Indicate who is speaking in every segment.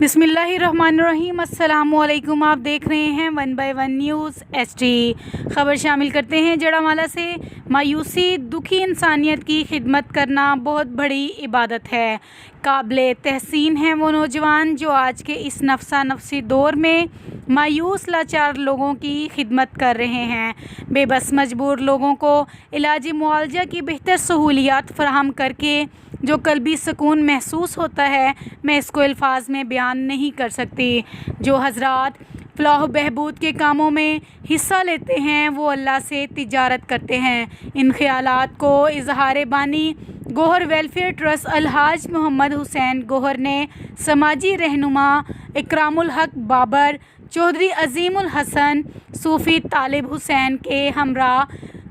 Speaker 1: बिस्मिल्लाहिर्रहमानिर्रहीम। अस्सलामुअलैकुम। आप देख रहे हैं 1 बाय 1 न्यूज़ एचडी। ख़बर शामिल करते हैं जड़ामाला से। मायूसी दुखी इंसानियत की खिदमत करना बहुत बड़ी इबादत है। काबिल तहसीन हैं वो नौजवान जो आज के इस नफसा नफसी दौर में मायूस लाचार लोगों की खिदमत कर रहे हैं। बेबस मजबूर लोगों को इलाजी मुआवजा की बेहतर सहूलियात फराहम करके जो कल्बी सुकून महसूस होता है, मैं इसको अल्फाज में बयान नहीं कर सकती। जो हज़रात फ़लाह बहबूद के कामों में हिस्सा लेते हैं वो अल्लाह से तिजारत करते हैं। इन ख़यालात को इज़हार बानी गौहर वेलफेयर ट्रस्ट अलहाज मोहम्मद हुसैन गौहर ने समाजी रहनुमा इकरामुल हक बाबर चौधरी अज़ीमुल हसन सूफ़ी तालिब हुसैन के हमरा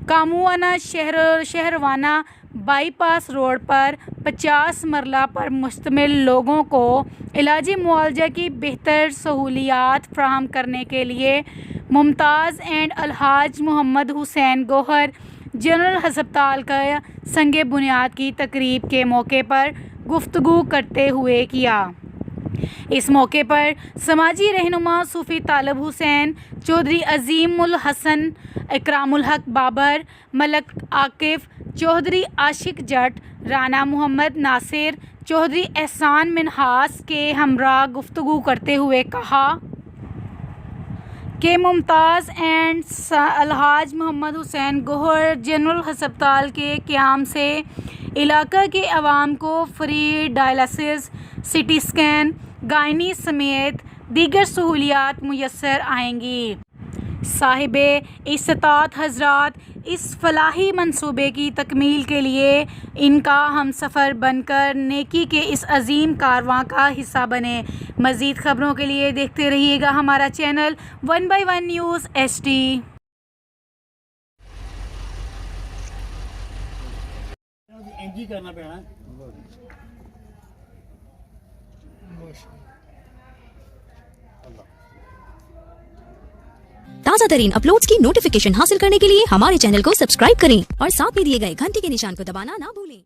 Speaker 1: कामुआना शहरवाना बाईपास रोड पर 50 मरला पर मुश्तमिल लोगों को इलाजी मुआवजा की बेहतर सहूलियात फराहम करने के लिए मुमताज़ एंड अलहाज मोहम्मद हुसैन गौहर जनरल हस्पताल का संगे बुनियाद की तकरीब के मौके पर गुफ्तगू करते हुए किया। इस मौके पर समाजी रहनुमा सूफ़ी तालिब हुसैन चौधरी अज़ीमुल हसन इकरामुल हक बाबर मलक आकिफ़ चौधरी आशिक जट राना मोहम्मद नासिर चौधरी एहसान मिनहास के हमरा गुफ्तगू करते हुए कहा कि मुमताज़ एंड अलहाज मोहम्मद हुसैन गौहर जनरल हस्पताल के क़याम से इलाका के अवाम को free dialysis, CT scan, gynae समेत दीगर सहूलियात मुयस्सर आएंगी। साहिबे इस्तात हज़रात इस फलाही मंसूबे की तकमील के लिए इनका हम सफ़र बनकर नेकी के इस अज़ीम कारवां का हिस्सा बने। मज़ीद ख़बरों के लिए देखते रहिएगा हमारा चैनल 1 बाय 1 न्यूज़ एचडी।
Speaker 2: करना पैना
Speaker 3: ताज़ा तरीन अपलोड्स की नोटिफिकेशन हासिल करने के लिए हमारे चैनल को सब्सक्राइब करें और साथ में दिए गए घंटी के निशान को दबाना ना भूलें।